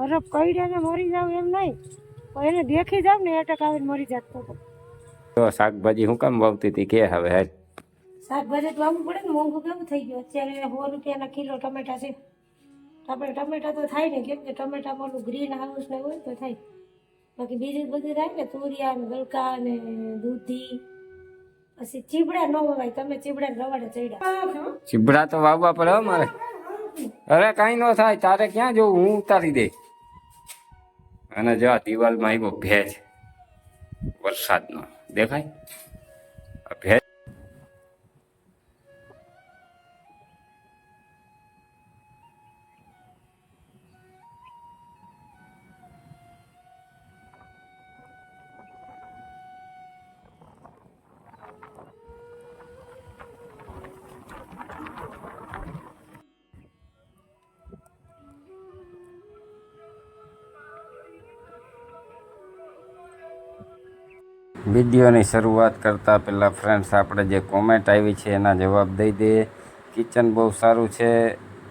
હરફ કઈડ્યા ને મરી જાવ એમ નહીં, પણ એને દેખી જાવ ને એટક આવીને મરી જાત તો શાકભાજી હું કામ વાવતી હતી કે હવે હેર શાકભાજી તો વાવવું પડે ને, મોંઘું કેવું થઈ ગયું અત્યારે 100 રૂપિયાના કિલો ટમેટા છે. આપણે ટમેટા તો થાય ને, કેમ કે ટમેટામાં ઓલું ગ્રીન હાઉસ ને હોય તો થાય, બાકી બીજું બધું થાય ને તુરિયા ને ગલકા ને દૂધી. પછી ચીબડા ન વવાય, તમે ચીબડા રવાડે ચડ્યા. ચીબડા તો વાવવા પડે મારે. અરે કઈ ન થાય, તારે ક્યાં જવું, હું ઉતારી દે. અને જો દિવાલમાં આવ્યો ભેજ વરસાદનો દેખાય ભેજ. વિડીયોની શરૂઆત કરતાં પહેલાં ફ્રેન્ડ્સ આપણે જે કોમેન્ટ આવી છે એના જવાબ દઈ દઈએ. કિચન બહુ સારું છે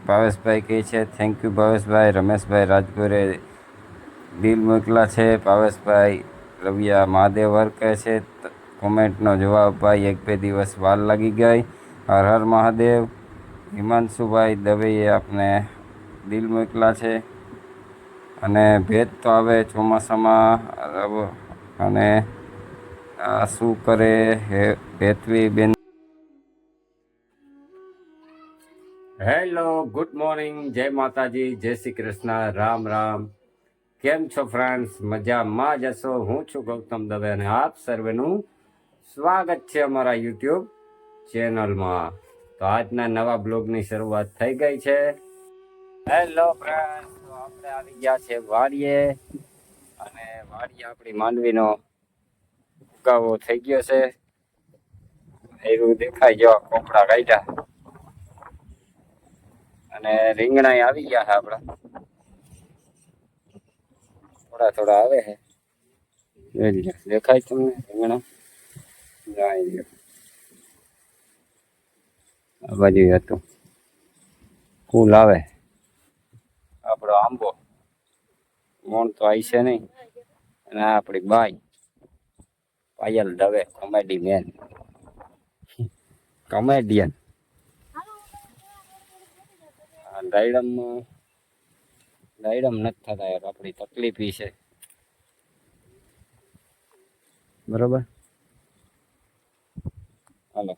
ભાવેશભાઈ કહે છે. થેન્ક યુ ભાવેશભાઈ. રમેશભાઈ રાજગોરે દિલ મોકલા છે. ભાવેશભાઈ રવિયા મહાદેવર કહે છે કોમેન્ટનો જવાબ ભાઈ 1-2 દિવસ વાર લાગી ગઈ. હર હર મહાદેવ. હિમાંશુભાઈ દવેએ આપને દિલ મોકલા છે. અને ભેજ તો આવે ચોમાસામાં. અને આ શું કરે હેતવી બેન. હેલો, ગુડ મોર્નિંગ, જય માતાજી, જય શ્રી કૃષ્ણ, રામ રામ. કેમ છો ફ્રેન્ડ્સ? મજામાં જ હશો. હું છું ગૌતમ દવે અને આપ સર્વેનું સ્વાગત છે અમારા યુટ્યુબ ચેનલમાં. તો આજના નવા બ્લોગની શરૂઆત થઈ ગઈ છે. હેલો ફ્રેન્ડ્સ, તો આપણે આવી ગયા છે વાડીએ. અને વાડીએ આપણી માંડવીનો ઉગાવો થઈ ગયો છે. એવું દેખાય જેવા કોપડા કાઢ્યા અને રીંગણા આવી ગયા છે આપડા. થોડા થોડા આવે છે, દેખાય તમને રીંગણા? આ બાજુ હતું ફૂલ આવે. આપણો આંબો મોણ તો આવી છે નહીં. અને આ આપણી બાઈ Payal Dave, comedy man, comedian. ડાયડમ નથી થતા યાર, આપણી તકલીફ છે. બરોબર, હાલો.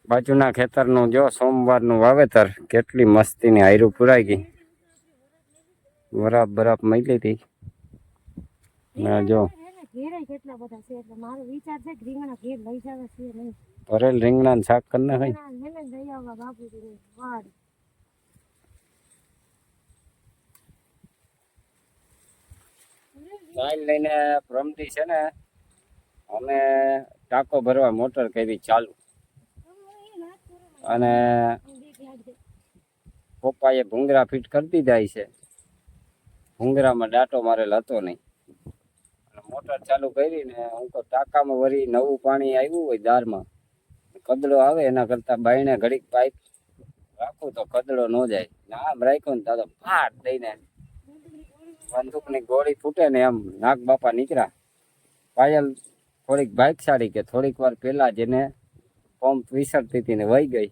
બાજુના ખેતરનું જો સોમવારનું વાવેતર કેટલી મસ્તીની હાયરું પુરાઈ ગઈ. બરાબર મળી હતી. જો ભરેલ રીંગણા ને શાક કરી નાખાય. ગાય લઈને પ્રમદી છે ને, અમે ટાંકો ભરવા મોટર કરી ચાલુ. અને પપ્પાએ ભૂંગરા ફિટ કરી દીધા છે. ભૂંગરામાં ડાટો મારેલ હતો નહીં. મોટર ચાલુ કરી ને હું તો ટાંકામાં વળી નવું પાણી આવ્યું હોય દારમાં, કદડો આવે એના કરતા બાયણે ઘડીક પાઇપ રાખું તો કદડો ન જાય. આમ રાખ્યો ને દાદા ફાટ દઈને બંદૂકની ગોળી ફૂટે ને એમ નાગ બાપા નીકળ્યા. પાયલ થોડીક ભાગશાળી કે થોડીક વાર પહેલા જેને પંપ વિસરતી હતી ને વહી ગઈ,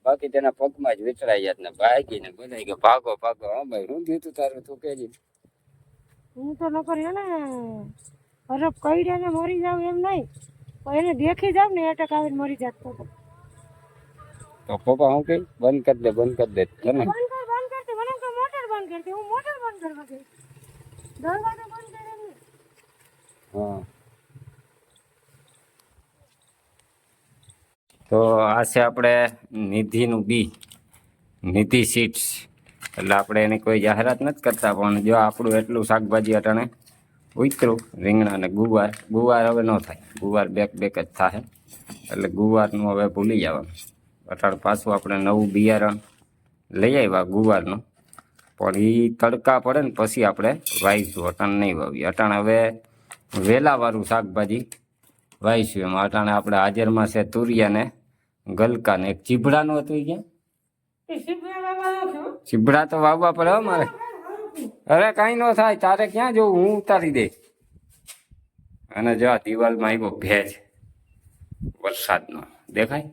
બાકી તેના પગમાં જ વિચરાઈ જાત ને ભાગી ને બધા કે ભાગો ભાગો. હા ભાઈ, શું થયું તું તારું, તું કેજી? હું તો ન કર્યો ને, હરફ કઈડ્યા ને મરી જાવ એમ નહીં, પણ એને દેખી જાવ ને એટક આવીને મરી જાત તો પપ્પા હું કઈ બંધ કરી દે, બંધ કરી દે. તમે બંધ કરતી મને તો મોટર બંધ કરતી, હું મોટર બંધ કરવા ગઈ, દરવાજો બંધ કરે ને. હા, તો આ છે આપણે નિધિનું બી, નિધિ સીડ્સ. એટલે આપણે એની કોઈ જાહેરાત નથી કરતા, પણ જો આપણું એટલું શાકભાજી અટાણે ઉતરું. રીંગણા અને ગુવાર. ગુવાર હવે ન થાય, ગુવાર બેક જ થાય. એટલે ગુવારનું હવે ભૂલી જવાનું. અટાણે પાછું આપણે નવું બિયારણ લઈ આવ્યા ગુવારનું, પણ એ તડકા પડે ને પછી આપણે વાવીશું. અટાણે નહીં વાવીએ. અટાણે હવે વેલાવાળું શાકભાજી વાવીશું. એમાં અટાણે આપણે હાજરમાં છે તુરિયા ને ગલકા ને એક ચીભડાનું હતું. ક્યાં ચીબડા તો વાવવા પડે હો મારે. અરે કઈ ન થાય, તારે ક્યાં જવું, હું ઉતારી દે. અને જો આ દિવાલમાં આવ્યો ભેજ વરસાદનો, દેખાય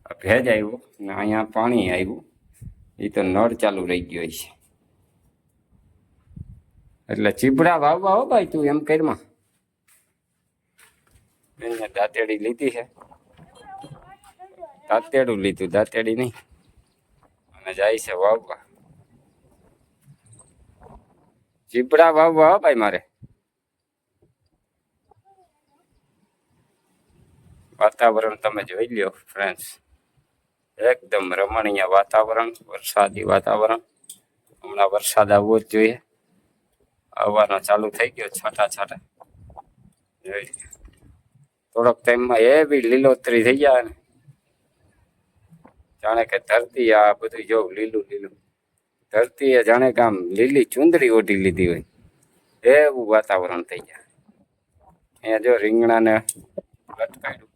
આ ભેજ આવ્યો ને અહીંયા પાણી આવ્યું. એ તો નળ ચાલુ રહી ગયો છે. એટલે ચીબડા વાવવા હો ભાઈ, તું એમ કરમાં. અહીંયા દાંતેડી લીધી છે, દાંતેડું લીધું, દાંતેડી નહીં. અને જાય છે વાવવા. ચીબડા વાવવા હો ભાઈ મારે. વાતાવરણ તમે જોઈ લ્યો ફ્રેન્ડ્સ, એકદમ રમણીય વાતાવરણ, વરસાદી વાતાવરણ. હમણાં વરસાદ આવવો જ જોઈએ. આવવાનો ચાલુ થઈ ગયો, છાંટા છાંટા. થોડોક ટાઈમમાં એ બી લીલોતરી થઈ જાય ને, જાણે કે ધરતી આ બધું જોઉં લીલું લીલું. ધરતી એ જાણે કે આમ લીલી ચુંદડી ઓઢી લીધી હોય એવું વાતાવરણ થઈ જાય. અહીંયા જો રીંગણાને લટકાયું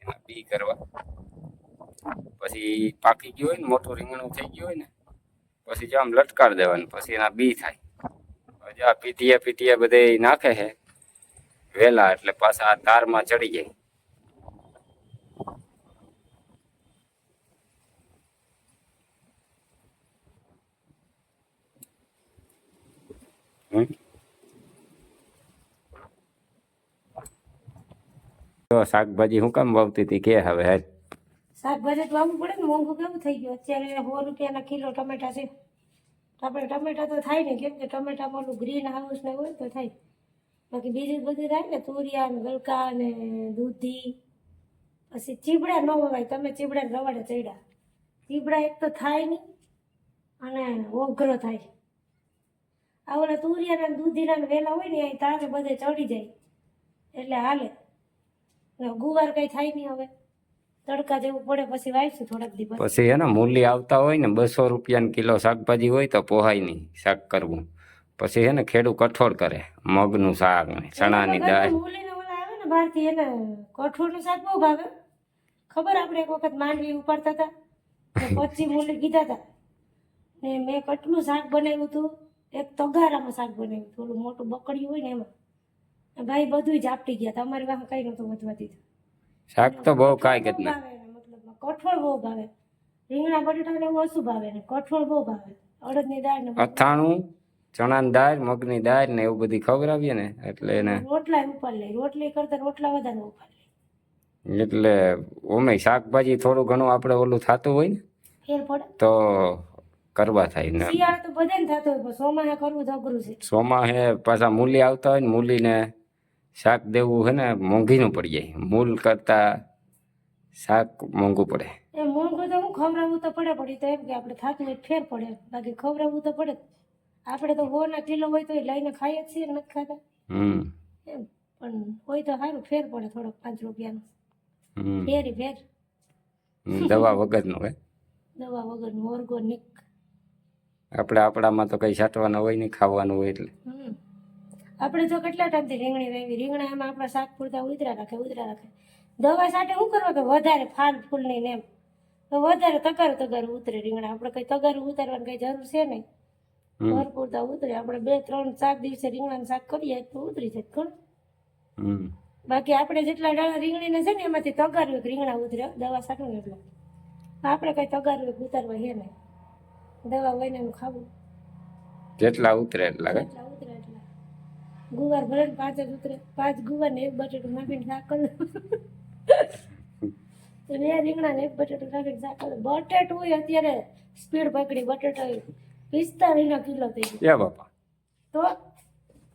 એના બી કરવા, પછી પાકી ગયું હોય ને, મોટું રીંગણું થઈ ગયું હોય ને, પછી જો આમ લટકાડી દેવાનું, પછી એના બી થાય. હજી આ પીટીએ બધે નાખે છે વેલા, એટલે પાછા આ તારમાં ચડી જાય. તો શાકભાજી હું કામ વાવતી હતી કે હવે હેર શાકભાજી તો વાવવું પડે ને, મોંઘું કેવું થઈ ગયું. અત્યારે 100 રૂપિયાના કિલો ટમેટા છે. તો આપણે ટમેટા તો થાય ને, કેમ કે ટમેટામાં ઓલું ગ્રીન હાઉસ ને હોય તો થાય. બાકી બીજું બધું થાય ને, તુરિયા ને ગલકા ને દૂધી. પછી ચીબડા ન વવાય. તમે ચીબડા રવાડે ચડ્યા, ચીબડા એક તો થાય નહીં અને ઓઘરો થાય. આ ઓલા તુરિયાના ને દૂધીના ને વેલા હોય ને અહીં તારે બધે ચડી જાય એટલે હાલે. ગુવાર કઈ થાય નહીં. હવે તડકા જેવું પડે પછી વાવીશું થોડાક દિવસ પછી. હે ને મૂલી આવતા હોય ને 200 રૂપિયાનો કિલો શાકભાજી હોય તો પોહાય નહીં શાક કરવું. પછી હે ને ખેડૂત કઠોળ કરે, મગનું શાક ને ચણાની દાળ. મૂલીને ઓલા આવે ને બહારથી, એને કઠોળનું શાક બહુ ભાવે. ખબર આપણે એક વખત માંડવી ઉપાડતા હતા, 25 મૂલી કીધા હતા ને મેં કેટલું શાક બનાવ્યું હતું. એક તગારામાં શાક બનાવ્યું હતું, ઓલું મોટું બકડિયું હોય ને એમાં. ભાઈ બધું જ આપટી ગયા. તમારી પાસે કઈ નતું વધવા દીધું. શાક તો બહુ કાંઈ જ નહીં. મતલબ કઠોળ બહુ ભાવે. રીંગણા બટાટા ને એવું ઓછું ભાવે ને કઠોળ બહુ ભાવે. અડદની દાળ ને અથાણું, ચણાની દાળ, મગની દાળ ને એવું બધી ખવડાવીએ ને એટલે એને રોટલા ઉપાડ લે. રોટલી કરતા રોટલા વધારે ઉપાડ લે. એટલે ઓમે શાકભાજી થોડું ઘણું આપણે ઓલું થતું હોય ને ફેર પડે તો કરવા થાય ને. શિયાળ તો બધાને થતું હોય, પણ સોમાહે કરવું તો અઘરું છે. સોમાં હે પાછા મૂલી આવતા હોય ને, મૂલીને શાક દેવું હે ને મોંઘીનું પડી જાય. મૂલ કરતા શાક મોંઘું પડે. એ મોંઘું તો હું ખવડાવવું તો પડે, પડી તો એમ કે આપણે થતું હોય ફેર પડે. બાકી ખવડાવવું તો પડે. આપણે તો 100 કિલો હોય તો લઈને ખાઈએ જ છીએ, નથી ખાતા એમ. પણ હોય તો સારું, ફેર પડે થોડોક 5 રૂપિયાનો. ફેરી ફેર દવા વગરનું હે, દવા વગરનું ઓર્ગોનિક. આપણે આપણામાં તો કઈ છાંટવાનું હોય નહીં, ખાવાનું હોય એટલે. આપણે તો કેટલા ટાઈમથી રીંગણી વાવી, રીંગણા એમાં આપણા શાક પૂરતા ઉતરા રાખે. દવા સાથે શું કરવા કે વધારે ફાલ ફૂલ નહીં એમ, તો વધારે તગારું ઉતરે રીંગણા. આપણે કઈ તગારું ઉતારવાની કઈ જરૂર છે નહીં, ભરપૂર તો ઉતરે. આપણે 2, 3, 4 દિવસે રીંગણાનું શાક કરીએ તો ઉતરી જાય ઘણું. બાકી આપણે જેટલા ડાળા રીંગણીને છે ને એમાંથી તગારું રીંગણા ઉતરે દવા સાટું ને એટલે. આપણે કઈ તગારું ઉતારવા છે નહીં, દવા હોય ને એનું ખાવું. જેટલા ઉતરે એટલા ઉતરે એટલા. ગુવાર ભલે 5 જ ઉતરે, 5 ગુવાર ને 1 બટેટું નાખીને શાક કરી તો 2 રીંગણા ને 1 બટેટું નાખીને શાક કરે. બટેટું હોય અત્યારે સ્પીડ પકડી, બટેટા 45 કિલો થઈ ગયું. બાપા તો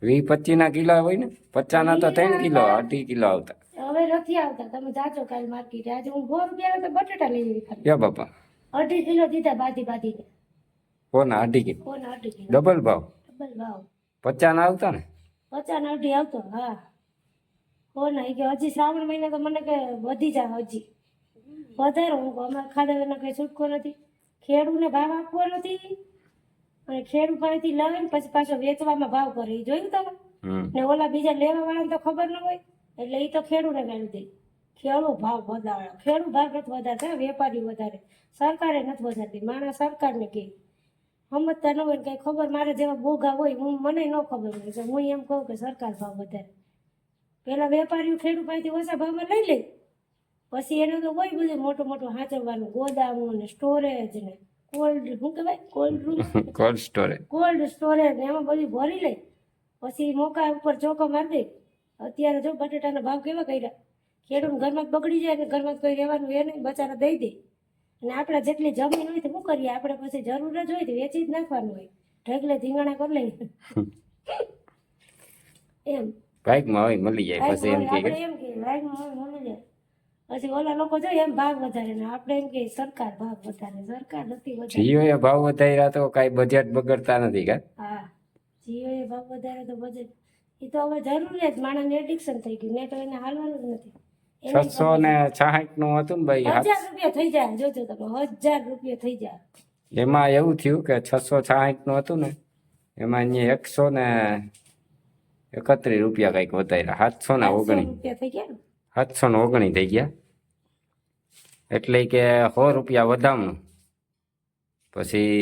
20-25 ના કિલો હોય ને, 50 ના તો 3 કિલો 2.5 કિલો આવતા. હવે નથી આવતા. તમે જાજો કાલ માર્કેટ. આજે હું 100 રૂપિયા તો બટેટા લઈ આવી ખાલી. બાપા 2.5 કિલો દીધા બાંધીને. કોના 2.5 કિલો? કોના 2.5 કિલો? ડબલ ભાવ. 50 ના આવતા ને? 50 ના 2.5 આવતો. હા કોના એ કે હજી શ્રાવણ મહિના તો મને કે વધી જાય, હજી વધારે. હું અમારે ખાધા વિના કઈ છૂટકો નથી. ખેડૂને ભાવ આપવો નથી અને ખેડૂત પાસેથી લાવે ને પછી પાછો વેચવામાં ભાવ કરે. એ જોયું તમે? ને ઓલા બીજા લેવા વાળાને તો ખબર ન હોય એટલે એ તો ખેડૂને ગાળી દે. ખેડૂત ભાવ વધારે, ખેડૂત ભાવ નથી વધારતા, વેપારી વધારે. સરકારે નથી વધારતી. માણસ સરકારને કહે સમજતા ન હોય ને કંઈ ખબર મારે જેવા બોગા હોય મને ન ખબર હોય તો હું એમ કહું કે સરકાર ભાવ વધારે. પહેલાં વેપારીઓ ખેડૂત પાસેથી ઓછા ભાવમાં લઈ લે, પછી એનું તો હોય બધું મોટું મોટું સાચવવાનું, ગોદામો ને સ્ટોરેજ ને કોલ્ડ શું કહેવાય cold room cold storage. Cold storage ને એમાં બધું ભરી લે, પછી મોકા ઉપર ચોખ્ખો મારી દે. અત્યારે જો બટેટાના ભાવ કેવા કર્યા, ખેડૂત ઘરમાં જ બગડી જાય ને ઘરમાં જ કોઈ રહેવાનું એ નહીં, બચારા દઈ દે. અને આપણે જેટલી જમીન હોય તો શું કરીએ, આપણે પછી જરૂર જ હોય તો વેચી જ નાખવાનું હોય, ઢગલે ધીંગાણા કરી લઈએ એમ. બાઇકમાં હોય મળી જાય પછી એમ આપણે કે એમ કે લાઈનમાં મળી જાય. પછી ઓલા લોકો જોઈએ એમ ભાવ વધારે ને આપણે એમ કે સરકાર ભાવ વધારે, સરકાર નથી વધારે. જીઓએ ભાવ વધાર્યા તો કાંઈ બજેટ બગડતા નથી કા? હા, જીઓએ ભાવ વધારે તો બજેટ એ તો હવે જરૂરિયાત માણસને એડિક્શન થઈ ગયું, ને તો એને હાલવાનું જ નથી. 666 નું હતું ને ભાઈ, 1000 રૂપિયા થઈ જાય, જોજો તમે 1000 રૂપિયા થઈ જાય. એમાં એવું થયું કે 666 નું હતું ને એમાં અહીંયા 131 રૂપિયા કંઈક વધાર્યા, 719 રૂપિયા થઈ ગયા ને. 719 થઈ ગયા. એટલે કે 100 રૂપિયા વધામણું. પછી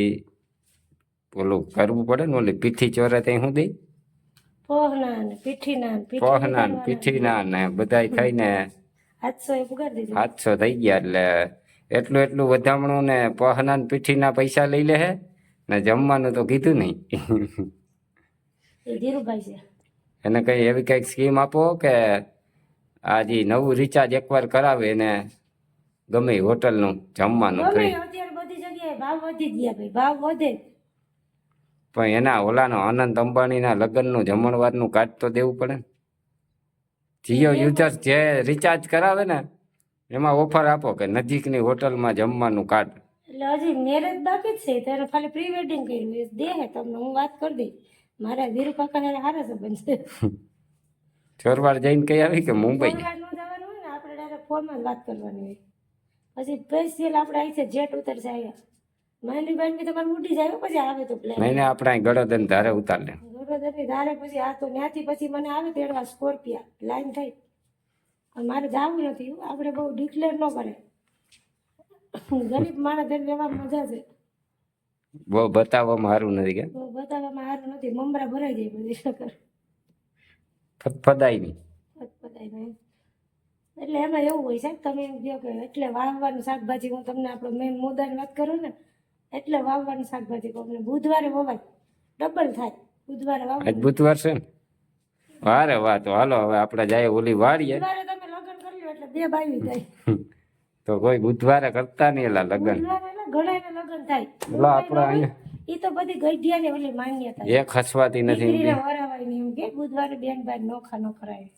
ઓલું કરવું પડે ને, ઓલી પીઠી ચોરે ત્યાં શું દઈ, પહોના ને પીઠીના ને પહોના ને પીઠીના ને બધાય થઈને 700 એ પુગાડી દીધું. 700 થઈ ગયા. એટલે એટલું વધામણું ને પહના ને પીઠીના પૈસા લઈ લે હે ને જમવાનું તો કીધું નહીં. એ ધીરુભાઈ છે. એને કઈ એવી કઈક સ્કીમ આપો કે આ જે નવું રિચાર્જ એકવાર કરાવે એને ગમે ઈ હોટલનું જમવાનું ગમે ફ્રી. અત્યારે બધી જગ્યાએ ભાવ વધી ગયા ભાઈ, ભાવ વધે. પણ એના ઓલાનો આનંદ અંબાણીના લગ્નનું જમણવારનું કાર્ડ તો દેવું પડે ને. જીઓ યુઝર્સ જે રિચાર્જ કરાવે ને એમાં ઓફર આપો કે નજીકની હોટલમાં જમવાનું કાર્ડ. એટલે હજી મેરેજ બાકી જ છે, ત્યારે ખાલી પ્રી વેડિંગ કર્યું એ દે હે તમને, હું વાત કરી દઈ. મારા વીરુ કાકા હારે હારા સંબંધ છે. ચોરવાડ જઈને કઈ આવી કે મુંબઈ? ચોરવાડ ન જવાનું હોય ને, આપણે ડાયરેક્ટ ફોનમાં જ વાત કરવાની હોય. પછી સ્પેશિયલ આપણે આવી છે જેટ ઉતરશે અહીંયા માંડવી બાંડવી તમારે ઉડી જાય પછી આવે તો પ્લેન. નહીં આપણે અહીં ગળોદન ધારે ઉતાર લે. ગોડોદરની ધારે પછી આ તો ત્યાંથી પછી મને આવે તેડવા સ્કોર્પિયા લાઈન થઈ. મારે જવું નથી, આપણે બહુ ડિક્લેર ન કરે. ગરીબ માણસ એને રહેવામાં મજા છે, બહુ બતાવવામાં સારું નથી કે બહુ બતાવવામાં સારું નથી. મમરા ભરાઈ જાય બધી શક્કર ફદાય નહીં. પતાય નહીં. એટલે એમાં એવું હોય સાહેબ, તમે એમ કહો કે એટલે વાવવાનું શાકભાજી, હું તમને આપણો મેન મુદ્દાની વાત કરું ને, એટલે વાવવાનું શાકભાજી કહું ને બુધવારે વવાય ડબલ થાય. બુધવારે આજ વાવવાનું, બુધવાર છે ને? વારે વાહ, તો હાલો હવે આપણે જાય ઓલી વાડીએ. બુધવારે તમે લગ્ન કરી લો એટલે 2 બાવી જાય. તો કોઈ બુધવારે કરતા નહીં એલા લગ્ન. બુધવારે એટલે ઘણાને લગ્ન થાય. ઓલા આપણે અહીંયા એ તો બધી ગઢિયાની ઓલી માન્યતા છે. એક હસવાતી નથી. દીકરીને વરાવાય નહીં એમ કે બુધવારે બેન બાર નોખા ન કરાય,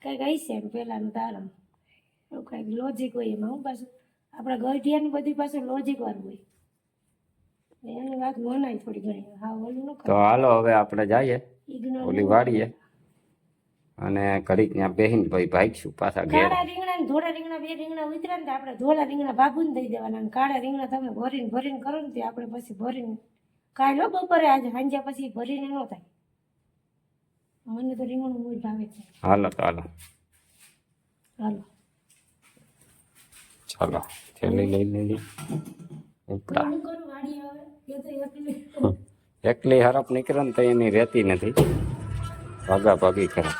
કંઈક હઈ છે એમ પેલાનું તારમ, એવું કંઈક લોજિક હોય એમાં. હું પાછું આપણા ગઢિયાની બધી પાછું લોજિક વાળું હોય, એની વાત મનાય થોડી ઘણી. હા ઓલું ન તો કરે, હાલો હવે આપણે જઈએ ઇગ્નોર. ઓલી વાડીએ અને ઘડીક ત્યાં બેહીને ભાઈ ભાગશું પાછા ઘેર. કાળા રીંગણા ને ધોળા રીંગણા 2 રીંગણા ઉતરે ને તો આપણે ધોળા રીંગણા ભાગું દઈ દેવાના, અને કાળા રીંગણા તમે ભરીને ભરીને કરો ને તે આપણે પછી ભરીને કાઢી લો બપોરે, આજે સાંજે પછી ભરીને ન થાય. મને તો રીંગણું મૂળ ભાવે છે. હાલો તો હાલો હાલો ચાલો થેલી લઈ લેલી. ઉપડા હું કરું વાડી આવે એ તો એકલી. એકલી હરફ નીકળે ને તો એની રહેતી નથી, ભાગા ભાગી કરે.